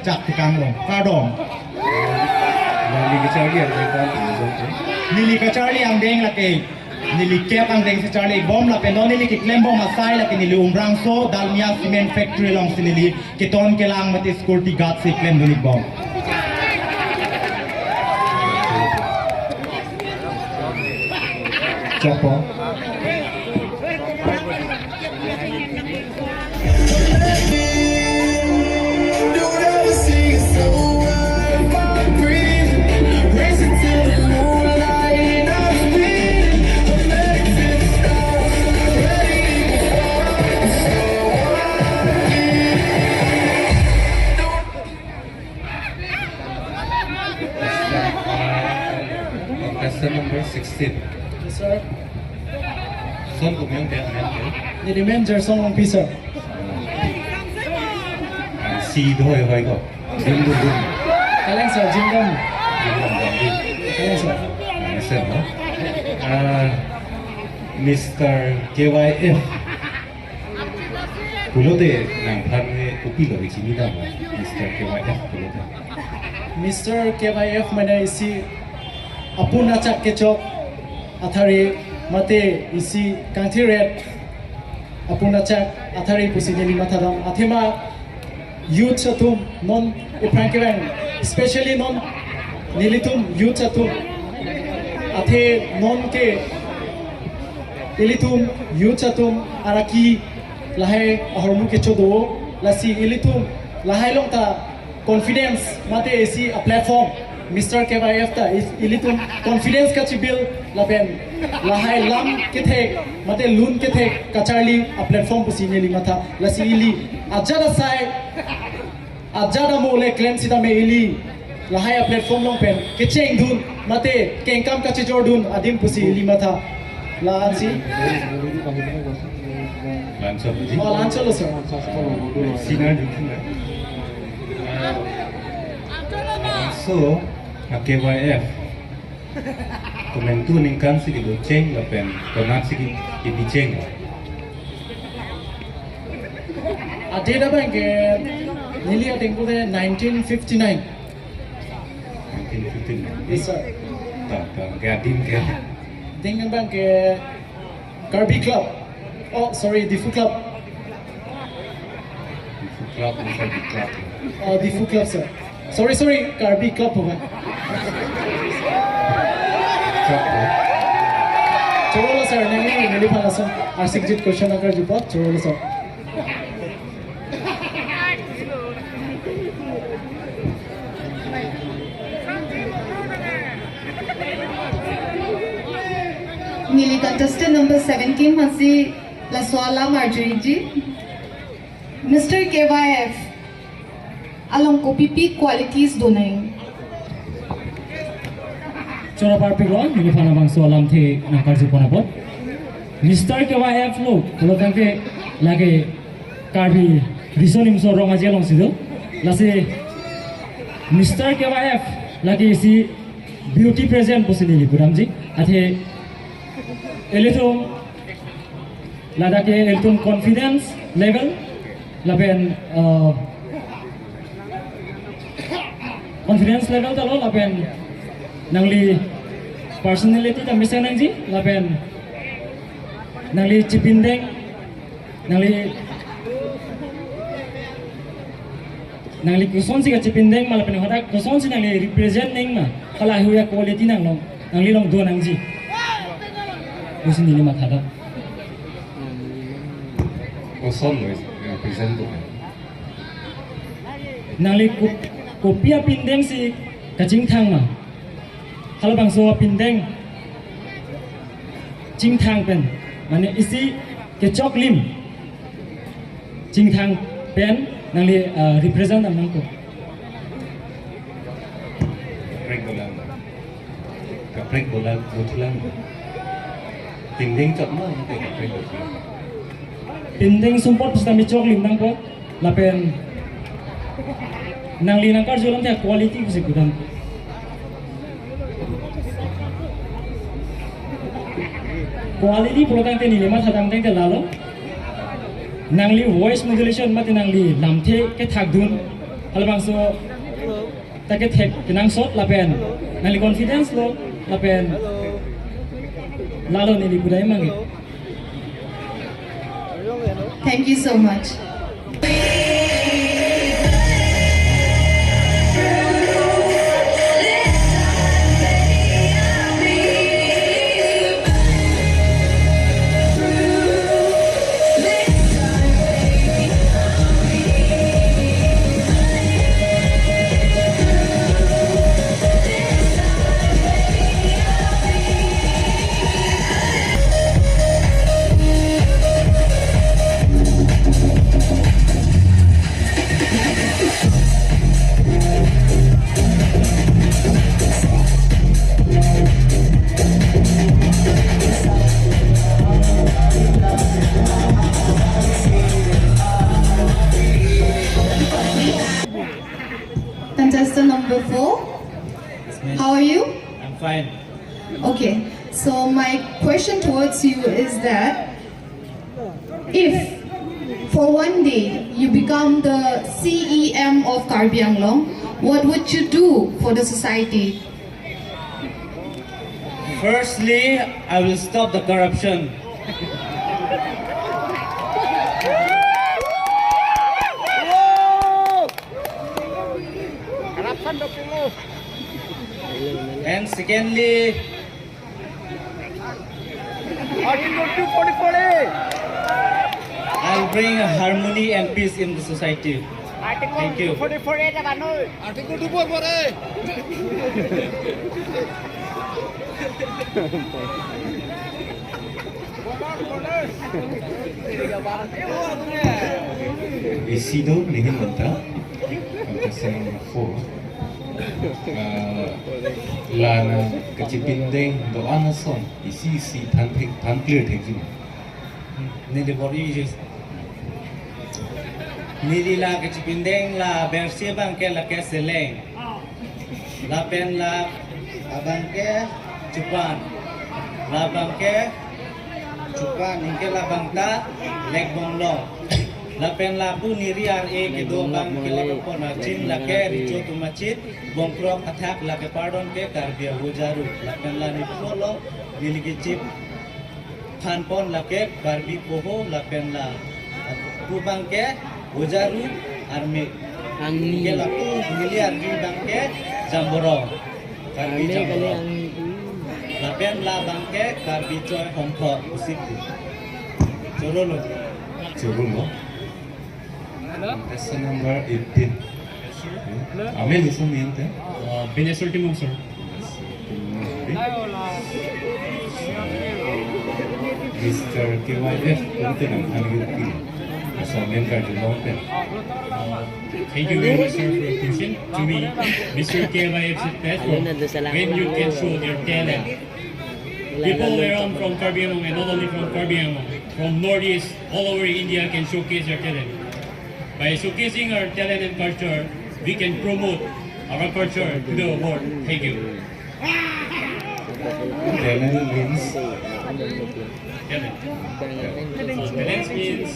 จักที่กลางลงกาดองNili ke Charlie ang dekat tu. Nili ke Charlie ang deng laki Nili kep ang deng si Charlie bom la peno nili ki klem bom asai laki nili umrang so dalmia cement factory long si nili kiton kelang mati security guard si klem nili bom Chopo. Contestant number 16. Yes, sir. Son kumyong dia The remainder song on pizza. Si doi hoi ko. Dum dum dum. Kaleng sir, Jingdam. Kaleng sir. Nasa no? Mr. KYF. Pulote nang phanwe upilo ichimida mo. Mr. KYF pulote. Mr. KYF mana isi apuna chak kechok athari mate isi country red apuna chak athari pusineli matharam athema youth chatum non iprankevan especially non nilitum youth chatum athe non ke ilitum youth chatum araki lahai ahormu kechodo lasi ilitum lahai longta confidence mate isi a platform Mr. KYF ta is ilitum confidence ka chibil laben lahai lam kethek mate lun kethek kacharli a platform pusine li matha lasi ili ajada sai ajada mole claim sida me ili lahai a platform long pen kecheng dun mate kengkam ka chijor dun adim pusi ili matha la ansi Lansol ji. oh lansol sir Sinar dikna. So, KYF komentu ningkan sigi doceng lapen konat sigi ibiceng adeda bank nili atengu de 1959 yes sir tak gadin ke dengan bank Kirby Club oh sorry Difu Club club oh Difu Club sir sorry Kirby Club hoga Chorola sir nili phala sir arsikjit question agar jupot chorola sir Nili contestant number 17 Hasi Laswala Marjorie ji. Mr. KYF along copy peak qualities donai. Chora parpiglo nili phana bang solam the nakar jupona pot Mr. KYF lo lo tangke lage karbi risonim so ronga jelong sido lase Mr. KYF lage si beauty present posinili buramji athe elitum ladake elitum confidence level laben confidence level talo laben nangli personality ta misa nangji laben nangli chipindeng nangli kusonsi ka chipindeng malapen hota kusonsi nangli represent neng ma kala huya quality nang long nangli long do nangji usin nili mathada koson lo present to nangli kopia pindeng si kaching thang ma kalau bang so pindeng ching thang pen mane isi kechok lim ching thang pen nangli represent amang ko kaprek bola butulang pindeng chot mo te kaprek bola pindeng sumpot pusta mi chok lim nang ko lapen nangli nangkar jolam te quality pusi kudan quality program te nilema thadang te lalo nangli voice modulation mate nangli lamthe ke thakdun halbang so take tek kinang shot lapen nali confidence lo lapen lalo nili budai mangi. Thank you so much. Contestant number 4, how are you? I'm fine. Okay, so my question towards you is that if for one day you become the CEM of Karbi Anglong, what would you do for the society? Firstly, I will stop the corruption. And secondly, I'll bring harmony and peace in the society. Thank you. Isido Nihin Manta, contestant number 4. Lana Kachipindeng Doana Son, isi Tankir Tekin. Nili bori nili la kechipindeng la bersi bangke la keseleng la pen la abangke cupan la bangke cupan ingke la bangta lek bonglong la pen la pu niri ar e ke do bang ke le ko na chin la ke richo tu machit bongkrong athak la ke pardon ke karbia hujaru la pen la ni polo nili ke chip Phan pon la ke Karbi poho la pen la pu bangke Ujaru army ke la pu miliar di bangke Jamboro Karbi Jamboro la pen la bangke Karbi Choi Hongkong usiku Chorolo Jorulo. Contestant number 18. Amel is on the Binesur Timong sir. Mr. KYF, Punta ng Hangyuki. Sa member to Longpen. Thank you very much sir for your question. To me, Mr. KYF's platform, when you can show your talent. People around from Karbi Anglong and not only from Karbi Anglong, from Northeast, all over India can showcase their talent. By showcasing our talent and culture, we can promote our culture to the world. Thank you. Talent means Talent. Talent means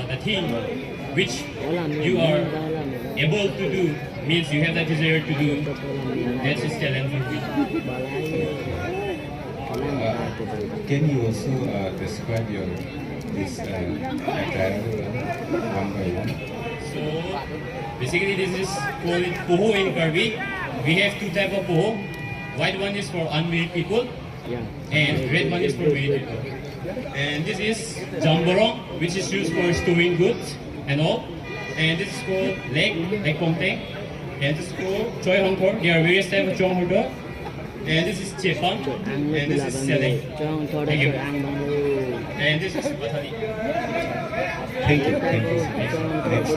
the thing which you are able to do, means you have that desire to do. That's his talent for me. can you also describe your this attire one by one? So basically this is called Poho in Karbi. We have two types of Poho. White one is for unmarried people and red one is for married people. And this is Jamborong, which is used for storing goods and all. And this is called Lek Ponteng. And this is called Choi Hongkor. There are various types of Choi Hongkor. And this is Chepang. And this is Seleng. Thank you. And this is Batali. Thank you. Thank you. Next,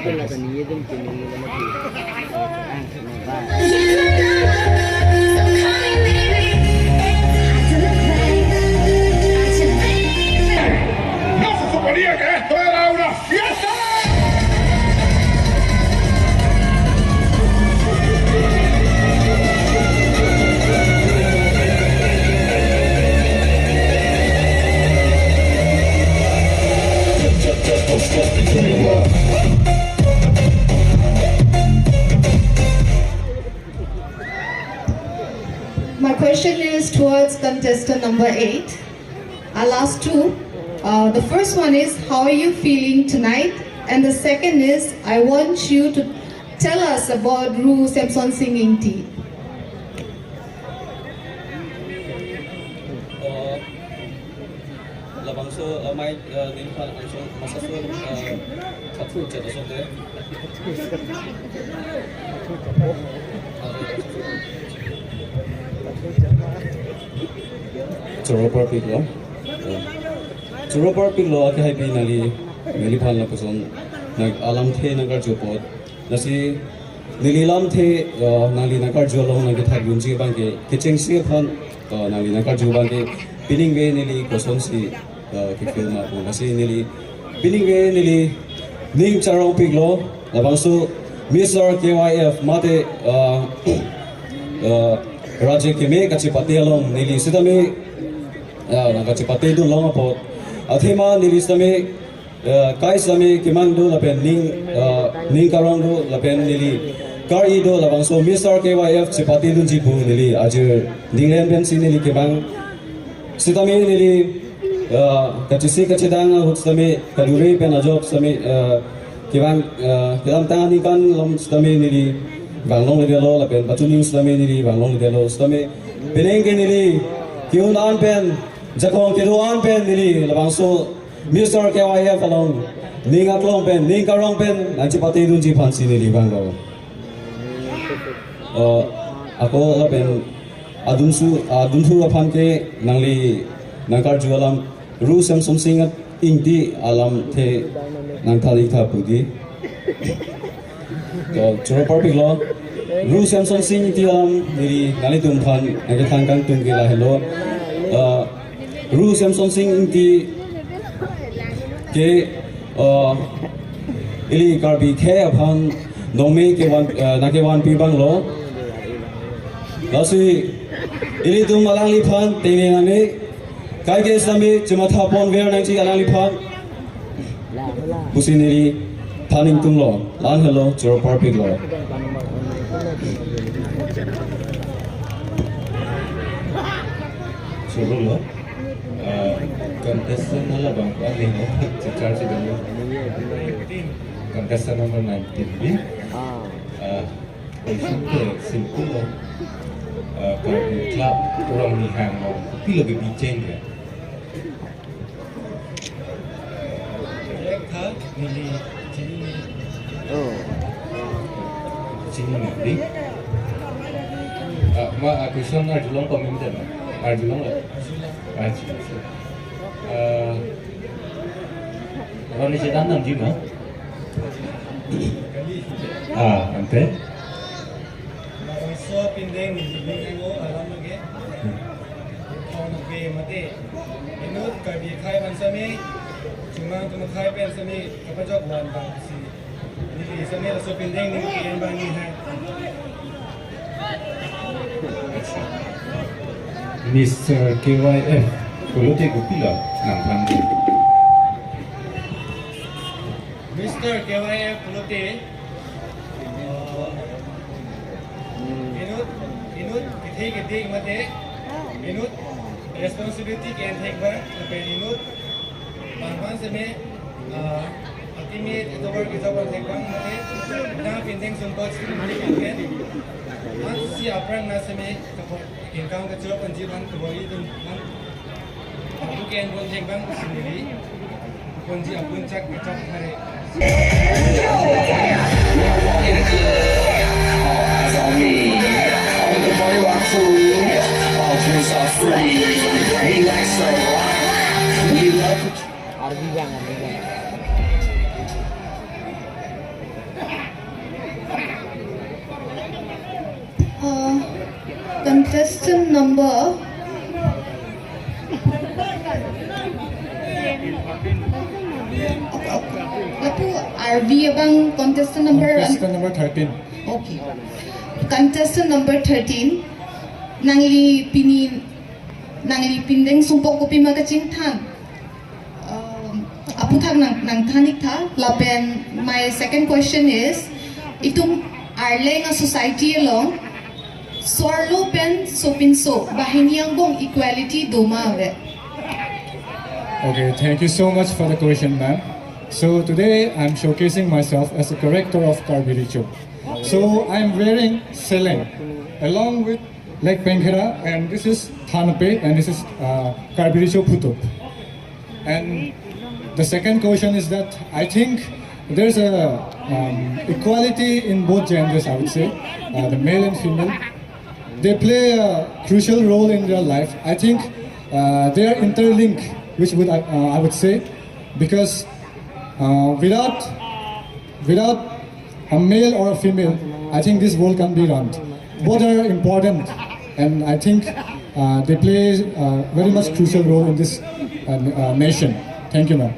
¡No se suponía que esto era una fiesta! question is towards contestant number 8. Our last two. The first one is, how are you feeling tonight? And the second is, I want you to tell us about Ru Samson singing tea. Labangso amai nilfan ansong masasun satu jatuh sonde. Corobar piglo, corobar piglo akhir hari nali nilfan lakuson nag alam the nagar jopot nasi nililam the nali nagar jolong nagi thagunji bangke keceng si phan nali nagar jobangke pining be nili koson si kifil ma pun nasi nili pining be nili ning charong piglo labangso Mr. KYF mate Raja Kime kacipati along nili sidame kacipati du long apot athema nili sidame kai sidame kimandu lapen ning karong du lapen nili kari do labangso Mr. KYF cipati du jipu nili ajir ningren ben si nili kibang sidame nili kacisi kacidang hut sidame kaduri pen ajok sidame kibang kidam tangani kan lom sidame nili banglong lidelo lapen patuning sidame nili banglong lidelo sidame penengke nili kiun an pen jakong kiduan pen nili labangso Mr. KYF along ning aklong pen ning karong pen nachipati dunji phansi nili banglo ako lapen adunsu aphan ke nangli nangkar jualam Ru Samson singat ingti alam the nangthali tha pudi to choro piglo Ru Samson sing ti alam nili nali tum phan nagi thangkang tum ke la hello Ru Samson sing ingti ke ili karbi khe aphan nome ke wan pi banglo lasi ili tum alang li phan tene name kai ke sami chumatha pon ver nang chi alang li phan businili paning tum lo lan hello choro parpik lo Choro lo contestant ala bang ali no chichar si dulu contestant number 19 bi simple lo club orang ni hang lo tapi lebih biceng ya nili sini nanti ma aku son arjulong pemimpin lah arjulong lah arjulong orang ni cetan nam jima ante so pindeng ni ngo alam lage on be mate inut kabi khai ban sami cuma tum khai pen sami kapajok wan bang si ni sami so pindeng ni kian bang ni hai Mr. KYF kalau dia gupila nang panggi Mr. KYF pulote inut kithe mate inut responsibility can take back pe inut pan same ultimate the work is over take bang mate na pindeng sumpot mali kan an si aprang na same kapo inkang ka chiro pan jiban ko boi dum man abu ken bon take bang sindiri konji apun chak chak hare Contestant number RV abang contestant number 13 okay. Contestant number 13 nangli pindeng sumpok kopi magacing thang apu thang nang thanik tha lapen. My second question is itum arleng a society along Sorlo pen sopinso bahiniang bong equality doma ve. Okay, thank you so much for the question, ma'am. So today I'm showcasing myself as a character of Karbiricho. So I'm wearing Seleng along with Lake Penghera, and this is Thanape, and this is Karbiricho Putup. And the second question is that I think there's a equality in both genders, I would say, the male and female. They play a crucial role in their life. I think they are interlinked, which would I would say, because without a male or a female, I think this world can be run. Both are important, and I think they play a very much crucial role in this nation. Thank you, ma'am.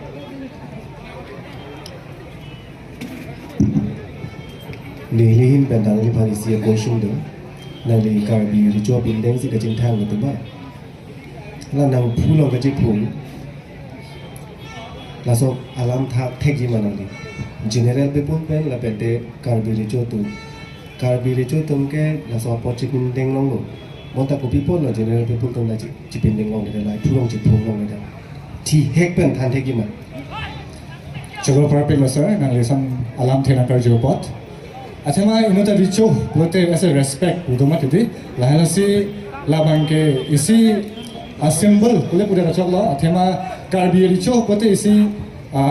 Nilihin bentang ni Parisia question do, nali Karbi rijo bindeng si kacing thang itu ba, lanang pulau kacing pun, laso alam thak thegi manali, general people pen la pente Karbi rijo tum ke laso apa cik bindeng long lo, monta ko people la general people tum la cik bindeng long le la, pulau cik pun long le, ti hek pen than thegi man. Coba perhatikan sir, nang lisan alam thena kerja pot. Athema inota richo bote as a respect udoma tidi lahana si labang ke isi a symbol kule puda rachoglo athema Karbi richo bote isi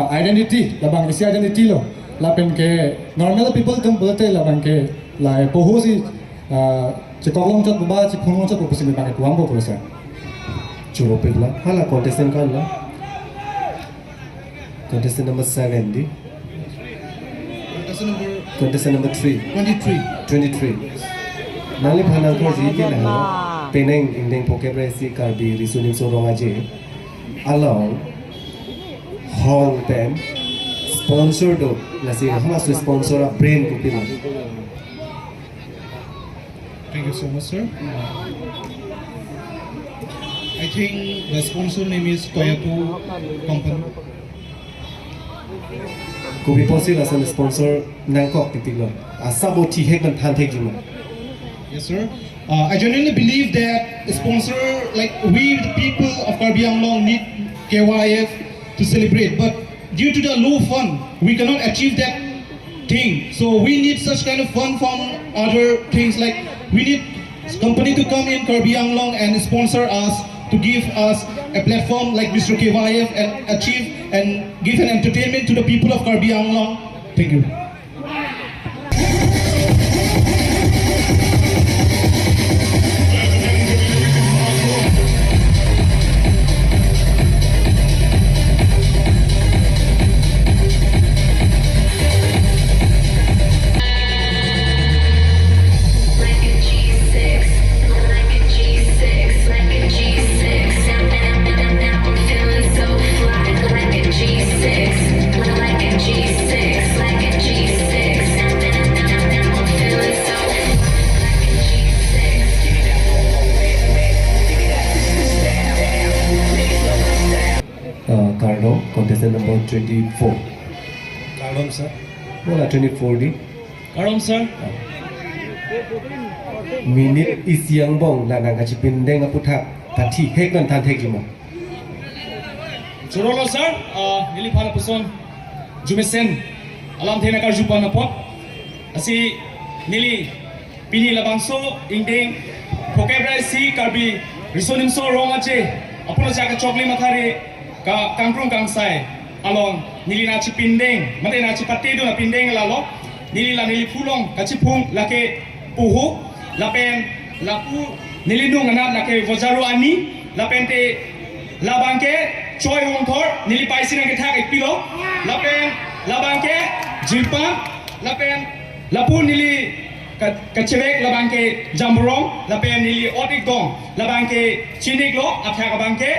identity labang isi identity lo lapen ke normal people tum bote labang ke la poho si chikoglong chot ba chiphung chot pusi bang ke wambo ko sa Churo pegla, hala contestant kan la, contestant number 7 di. Contestant number 3. 23. Nali bhanang ko ji ke la peneng indeng pokebra si Karbi risuning sorong aje along Hong Pen sponsor do la si hala su sponsor a brain ko pila. Thank you so much, sir. I think the sponsor name is Toyota Company. Ko bi posi la san sponsor nangkok titiglo. Asabo ti hek man than thek jima. Yes, sir. I genuinely believe that the sponsor, like we, the people of Karbi Anglong, need KYF to celebrate. But due to the low fund, we cannot achieve that thing. So we need such kind of fund from other things. Like we need company to come in Karbi Anglong and sponsor us to give us a platform like Mr. KYF and achieve and give an entertainment to the people of Karbi Anglong. Thank you. Carlo, contestant number 24. Karom sir. Wala 24 di. Karom sir. Minute is yang bong la nang kachi pindeng aputhak tati hek man than thek jima. Chorolo sir, nili phala puson jumesen alam thena kar jupa na pot asi nili pini labangso ingdeng pokebra si Karbi risonim so ronga che apuna jaga chokli mathare ka kangkrung kangsai along nili na chi pindeng mate na chi patti do na pindeng lalo nili la nili pulong ka chi phung lake puhu lapen lapu nili nung na lake vojaru ani lapente labangke choi hong thor nili paisi na ke thak ekpilo lapen labangke jilpa lapen lapu nili kachebek labangke jamburong lapen nili otik dong labangke chinik lo athak abangke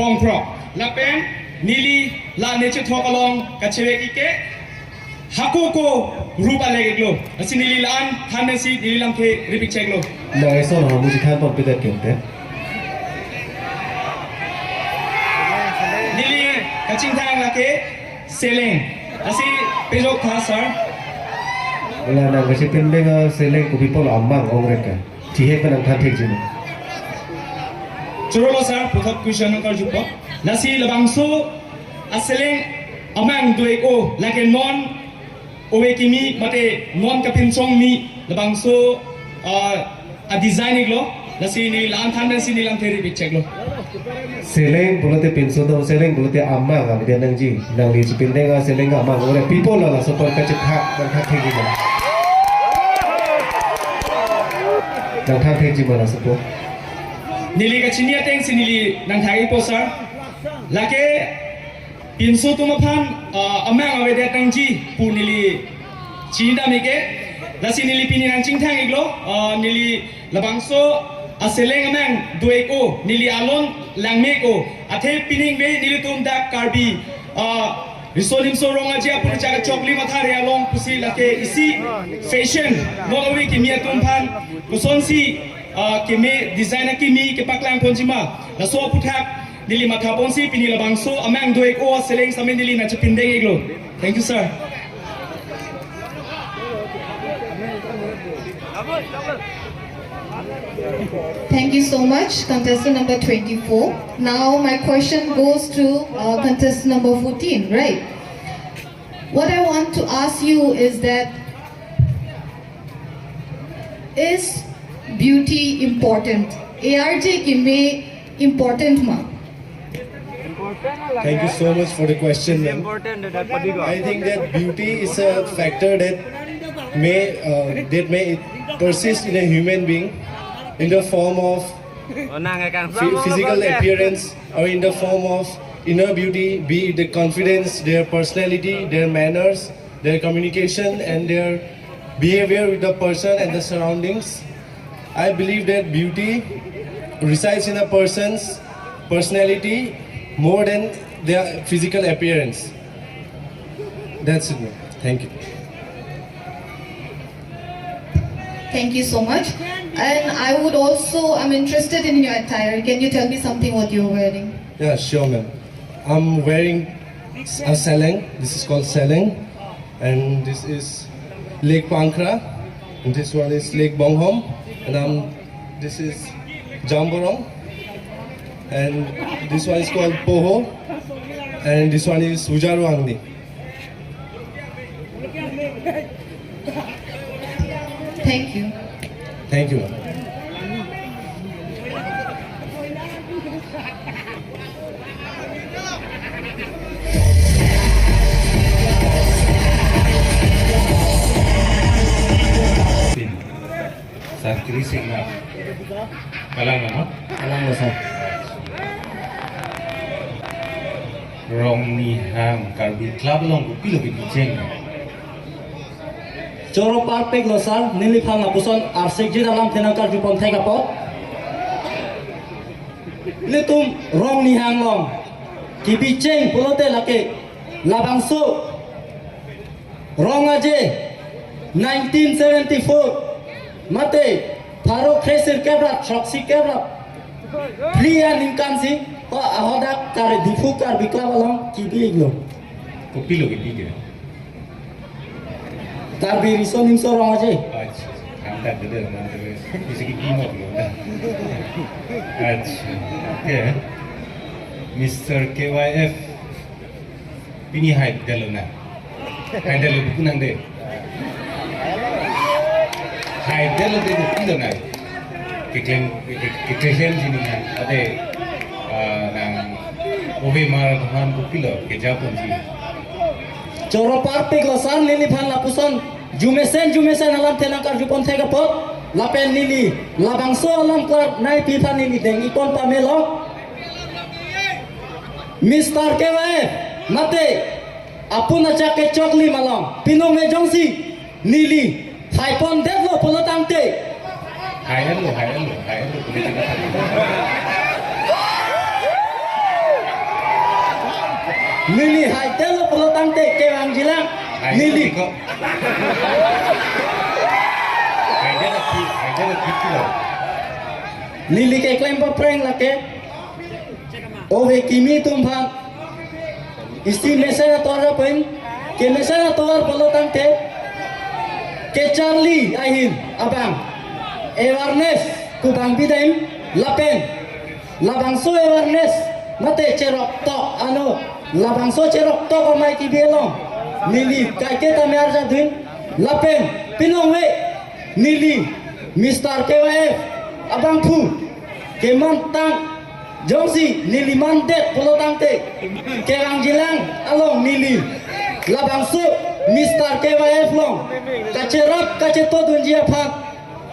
bongpro lapen nili la neche thokalong kachebek ike hakoko rupa leglo asi nili lan thanesi nili lamke ripik cheklo Na eso no muji than ton pedet kente. nili kaching thang lake seleng asi pejok tha sir Wala nang kachi pindeng seleng ko people ambang ong reka. Tihek penangkan tek jimu. Churolo sir, puthak question angkar jupo. Nasi labangso aseleng amang dueko lake non owe kimi mate non kapinsong mi labangso a design iglo nasi ni lan than nasi ni lam theri bichek lo. Seleng bulote pinso do seleng bulote amma ga dia nang ji nang li ci pindeng ga seleng ga amma ore people la support ka ci thak dan thak thegi ma dan thak thegi ma la support Nili ka chinia teng sinili nang thagi po sir lake pinso tumaphan amang awe dia tang ji pu nili chinda mike nasi nili pini nang chingthang iglo nili labangso aseleng amang dueko nili alon langmeko athe pining be nili tumda karbi risolim so ronga ji apur chaga chokli mathare along pusi lake isi fashion no awi kimia tumphan kusonsi keme designer kimi ke paklang ponjima la so puthak nili matha ponsi pini labangso amang dueko aseleng samen nili na chapindeng iglo. Thank you sir. Thank you so much, contestant number 24. Now my question goes to contestant number 14, right? What I want to ask you is that, is beauty important? ARJ Kimbe important ma? Thank you so much for the question, ma'am. I think that beauty is a factor that may persist in a human being in the form of physical appearance or in the form of inner beauty, be it the confidence, their personality, their manners, their communication and their behavior with the person and the surroundings. I believe that beauty resides in a person's personality more than their physical appearance. That's it, ma'am. Thank you. Thank you so much. And I'm interested in your attire. Can you tell me something what you're wearing? Yeah, sure, ma'am. I'm wearing a seleng. This is called seleng. And this is Lake Pankra. And this one is Lake Bonghom. And this is Jamborong. And this one is called Poho. And this one is Ujaru Angni. Thank you. Thank you, ma'am. Sakri Singha. Kalang nama? Kalang sir. Rong ni hang karbi club long kupi lebih kucing. Choro parpek lo sir, nili phang apuson arsik ji dalam tenakar jupon thai kapot. Litum rong ni hang long. Kibi cheng pulote lake labangso. Rong aje 1974 mate Tharo Kresir kebra Troxy kebra Priya Ninkansi ko ahodak kare difu kar bikla balong kibi iglo. Kupi lebih tiga. Karbi rison nimso rong aje. अच्छा हम तक दे ना तो किसी की कीमत लो ना अच्छा ओके मिस्टर KYF पिनी हाइट दलो ना हाइट दलो बुकुन अंदे हाइट दलो दे बुकुन ना किक्लेम जिनी ना अदे ना ओवे मार हम बुकिलो के जापुन जी Choro parpek lo sar nili phan lapuson jumesen alam tenakar jupon thai kapot lapen nili labangso alam kar nai pi phan nili deng ikon pamelo Mr. KYF mate apuna chake chokli malam pinong me jongsi nili haipon devlo polotangte हायर लो Nili haitelo polotangte ke angjilang nili nili ke klaim pa preng lake ove kimi tumphan isi mesera tora pen ke mesera tor polotangte ke Charlie ahin abang awareness kubang bideng lapen labangso awareness mate cerok to ano labangso cerok to ko mai ki belong nili kai ke ta mer ja din lapen pinong we nili Mr. KYF abang pu keman tang jongsi nili mandet pulo tangte kerang jilang along nili labangso Mr. KYF long kacerap kaceto dunjia phak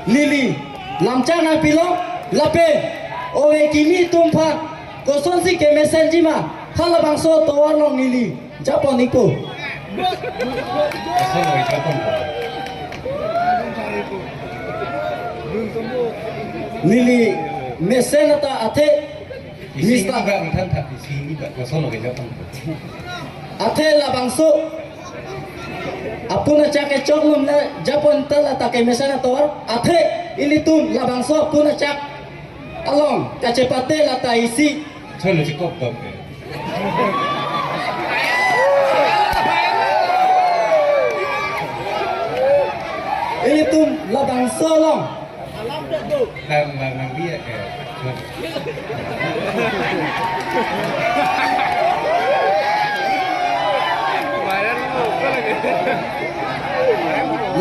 nili lamchana pilong lape owe kini tumphak kosonsi ke messenger ma khala bangso towar long nili japoniko nili mesenata ate Mr. Bang Tan Tak Sini Bang Kosong Lagi Japan ate labangso apuna cak ecok lum na Japon tala take mesana towar ate ilitum labangso apuna cak along kacepate lata isi Cholo Chikop Bang ilitum labangso long Lang dia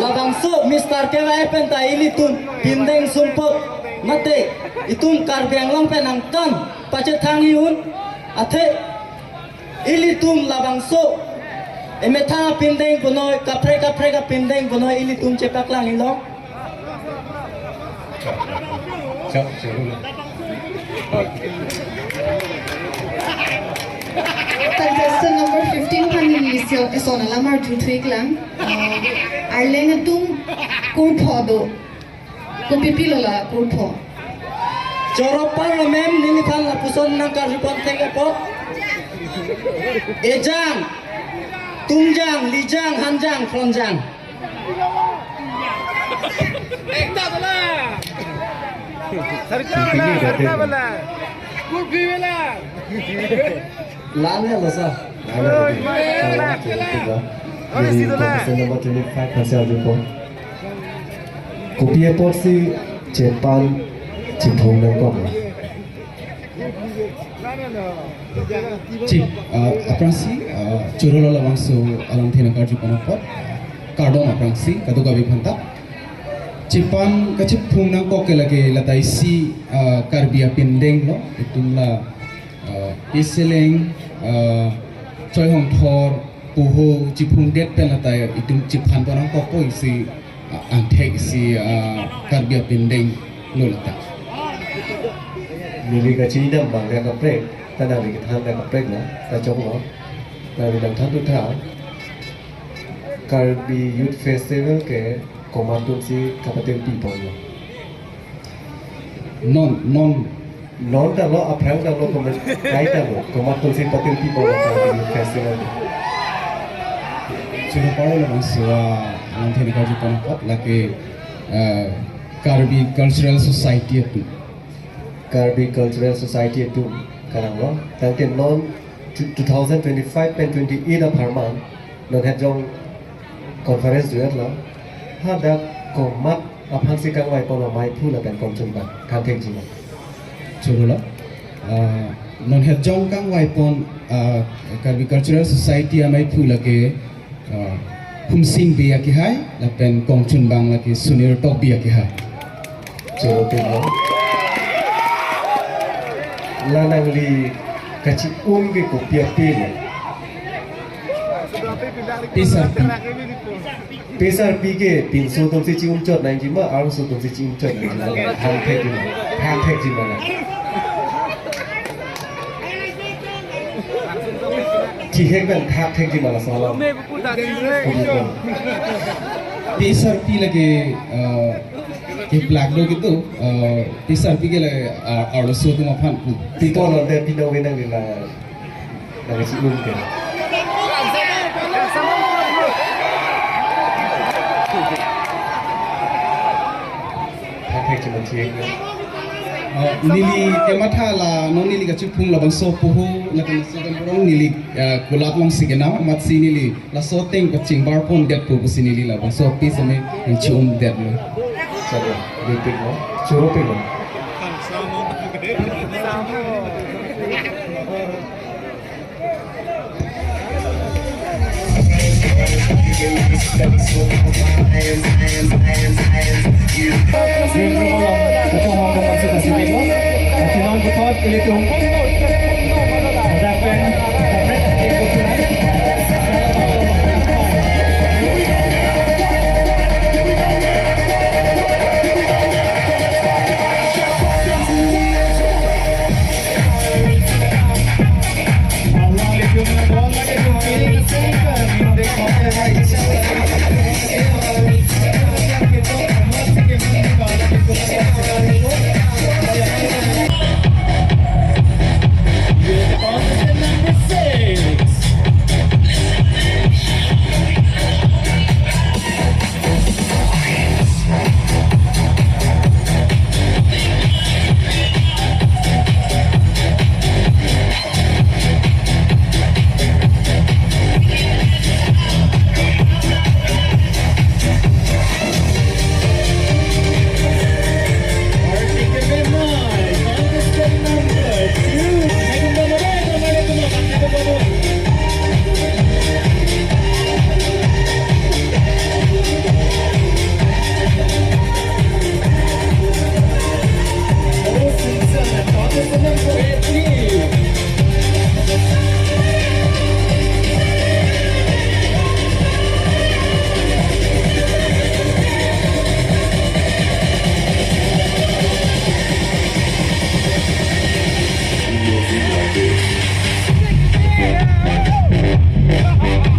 labangso Mr. KYF penta ilitum pindeng sumput mate itum karbiang long penangkan pace tangiun ate ilitum labangso emetha pindeng kunoy kapre ka pindeng kunoy ilitum cepak lang ilong Cok dulu Contestant number 15 pani sona lamar jutwik lang arlena tum kurpho do ko pipilola kurpho Corok parlemen nini pan lapuson nang karipon tenge pot ejang tungjang lijang hanjang kronjang Lana losa. Number 25 hasil jumpa. Kopi airport si Jepang Cimpung nangkop. Cik, aprangsi curolo labangso alam thina karju panapot kardom aprangsi kadu gabi phanta Cipan kacip phung nangkok ke lagi latai si karbia pindeng lo itumla iseleng choi hong thor puho cipung det pen latai itum cipan panang kok ko isi antek si karbia pindeng lo latai Nili kaci dam bang dia kaprek, tanah di kita dia kaprek na, kacau lo. Lalu dalam satu tahun, Karbi Youth Festival ke komandun si Kabupaten Pipon lo. Non dah lo, apa yang dah lo kait dah lo, komandun si Kabupaten Pipon lo Karbi Youth Festival. Cuma pada labangso alam thina karju panapot lagi Karbi Cultural Society itu. Karbi Cultural Society itu karang lo, tapi non 2025 dan 28 per month, non hejong conference duet lo, ada komat apa sih kang wai pono mai pula dan konsumen kan tek jimat. Curula, non hejong kang wai pon Karbi Cultural Society amai pula ke kumsing biya ki hai, lapen kongchun bang lagi sunir top biya ki hai. Curupin lo. Lanang li kaci ke kopi pil. Pesar pi ke pinso tom si cium cot nang jima arus tom si cium cot nang jima hang tek jima na. Cihek kan hang tek jima la salam. Pesar pi lagi ke black dog itu pesar pi ke lagi arus so tu mapan pu. Pito lo de pino wenang di la nang cium ke. Nili kematha la non nili ka chupung la bangso puhu la kan sagan borong nili kulak long sigena matsi nili la so teng ka chingbar pon det pu busi nili la bangso pi same chum det lo Sabar. Pilipino, Churo Pilo.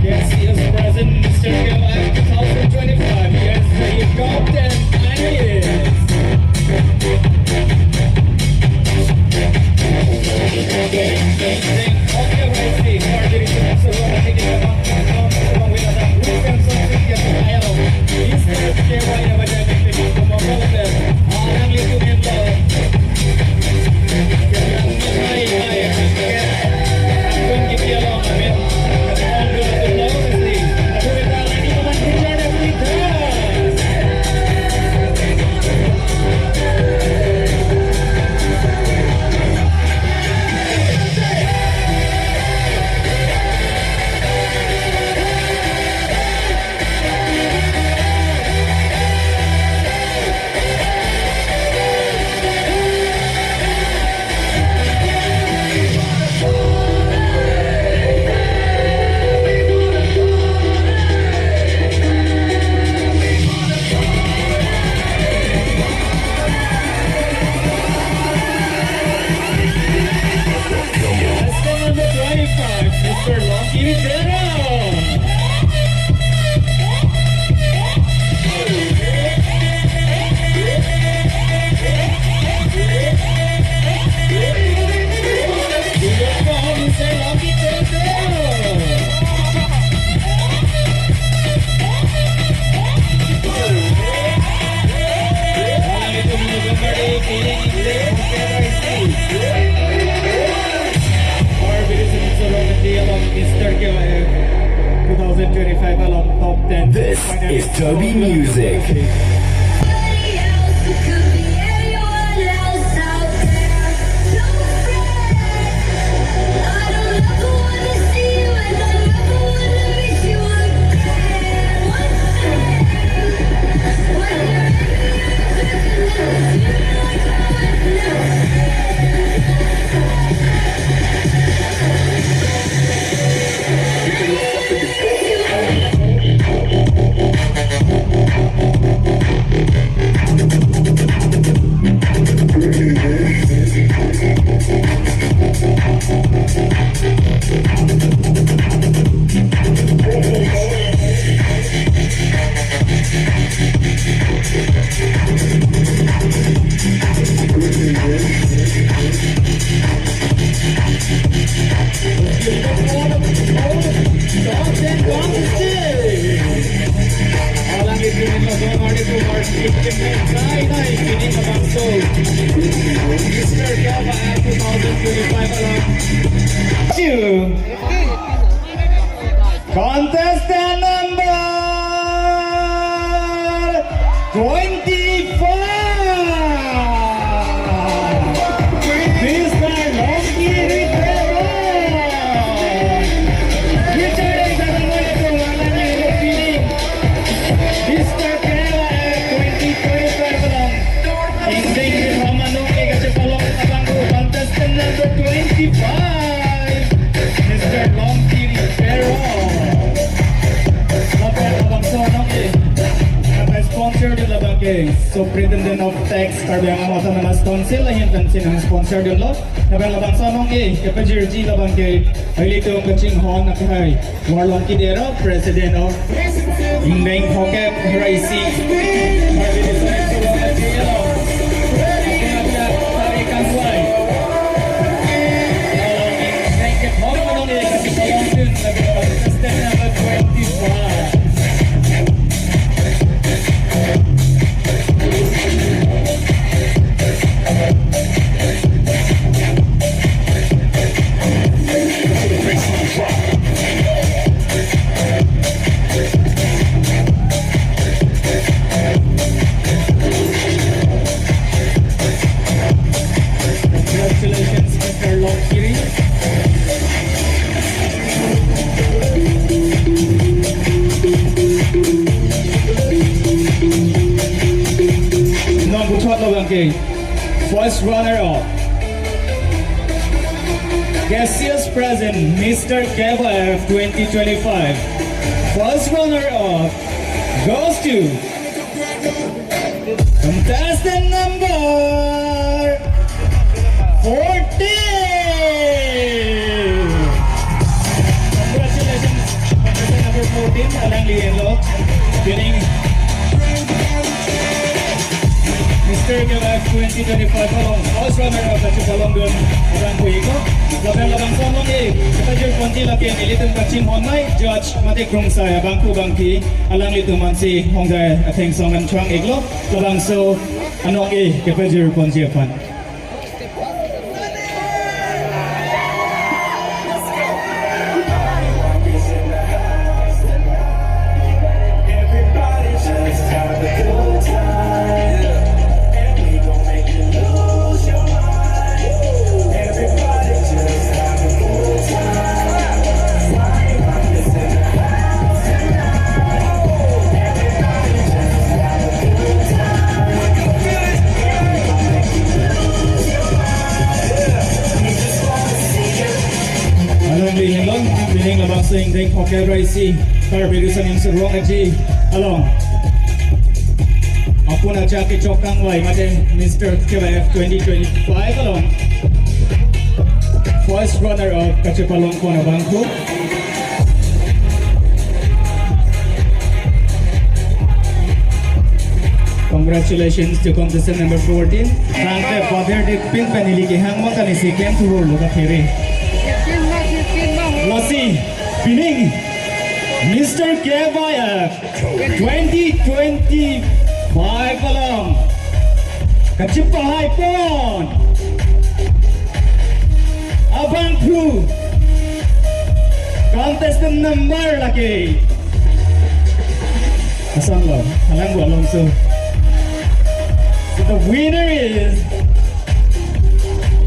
Yes, he is present, Mr. KYF 2025. Yes, he got them, and he This is Toby Music. Contestant number 25. Mr. Longkiri Pero. Lapel abang so nongki. Ang sponsor din labang kay Superintendent of Tax Carbiang Amata na Council lahin kansin ang sponsor din lo. Lapel abang so nongki kapajirji labang kay Ailito Kaching Hon na kay Warlong Kidero, President of Indeng Hokep Raisi. Congratulations, Mr. Longkiri. First runner-up, Cassius Present, Mr. KBF 2025. First runner-up goes to contestant number 14. Congratulations, contestant number 14, Alang Lienlo, winning Mr. KBF 2025 palong first runner-up at Chupalonggon Orang Puiko. Labang somong Kapajir Ponti laki Ilitum Kachim Honmai Judge Matik Rungsay Bangku Bangki Alang Lituman si Hongday Ateng Songan Chuang Iglo Labang so Anong Kapajir Ponti Apan. Bining labang sa Indeng Hokep Raisi Karbirusan yung Surong Aji Along Ako na Jackie Chokang Wai Mate Mr. KBF 2025 Along First runner-up Kachipalong ko na bangko. Congratulations to contestant number 14. Rangte Father Dick Pin Panili ki hangma kani si Ken Turur Luka Kiri Lasi Bining Mr. KBF 2025 Along Kachipahai Pon Abang Crew contestant number laki Asang lo Halang gua Alonso. So the winner is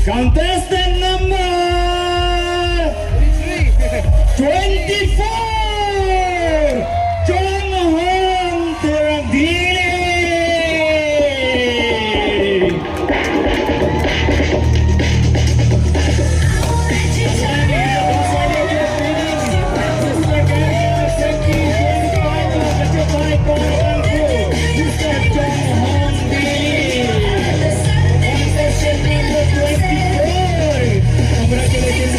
contestant number 24, Chong Hong Teragdili. Congratulations,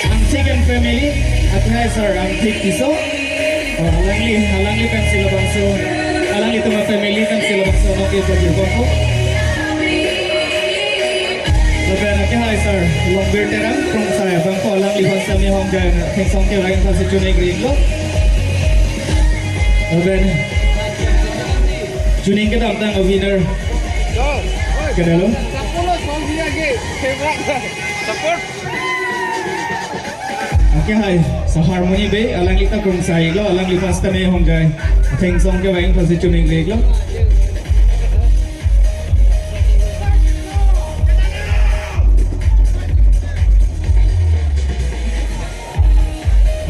Antigan family, at nga sir, Antik Tiso. Halangli kan sila bangso, halangli ito mga family kan sila bangso, okay, Bajir Bangko. Laban na hi sir, long veteran from saya bangko halangli bangsa ni Hong Jan, King Song Kyo lain sa Chunay Green lo. Laban, Juning kita tentang winner. Kedalo. Support. Okay, hi. Sa Harmony Bay, alang lita kung sa iglo, alang lipas kami Hong Jan, King Song Kyo lain sa Chunay Green lo.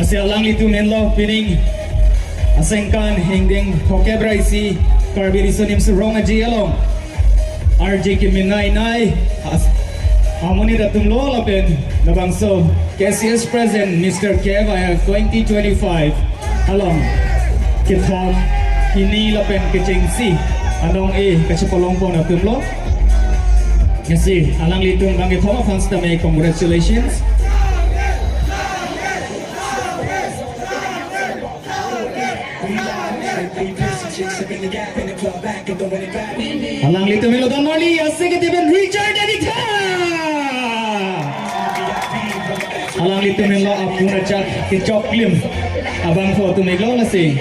Kasi alang litu menlo pining asengkan hingding pokebra isi Karbi risonim surong aji along RJ Kiminay Nay Amoni datumlo lapen nabangso KCS present Mr. Kev 2025 along Kitom ini lapen kecengsi anong kacipolong po natumlo kasi alang litung bangit homa fans may congratulations. Alang litung Milodan Marley asik ketiban Richard Edita alang litung Milo apuna chat kicok lim abang foto Milo lasing